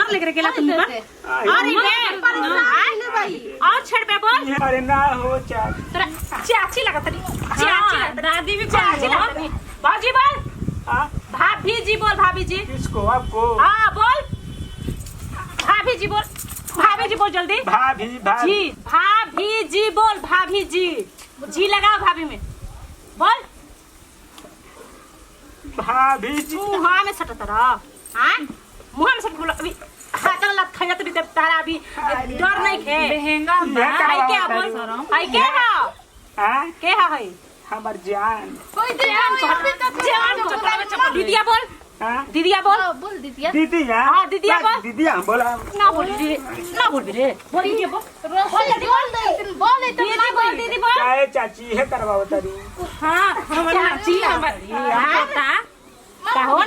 और लेकर के ला तुम पर और ये भाई और छड़ पे बोल। अरे ना हो चाची, तेरा चाची लगा तरी, चाची लगा, दादी भी चाची लगा। बाजी बोल, भाभी जी बोल, भाभी जी। किसको? आपको? हाँ बोल, भाभी जी बोल, भाभी जी बोल जल्दी। भाभी जी, भाभी जी बोल, भाभी जी। जी लगाओ भाभी में, बोल। भाभी जी। मुँह में सट तरा, हाँ मुँह में सट बोलो अभी। हाथ लग खाया तो भी तारा अभी डर नहीं खे। लहंगा हाय क्या बोल, हाय क्या है? हाँ क्या है? हमार जान। कोई जान दीदिया बोल, हाँ दीदिया बोल, बोल दीदिया। दीदी है। हाँ दीदिया बोल। दीदी हम बोला ना बोल रे, ना बोल रे, बोल दीदिया बोल, बोल दीदी बोल, दीदी बोल। चाहे चाची है करवाओ तारी। हाँ हमारी चाची हमारी, हाँ का हो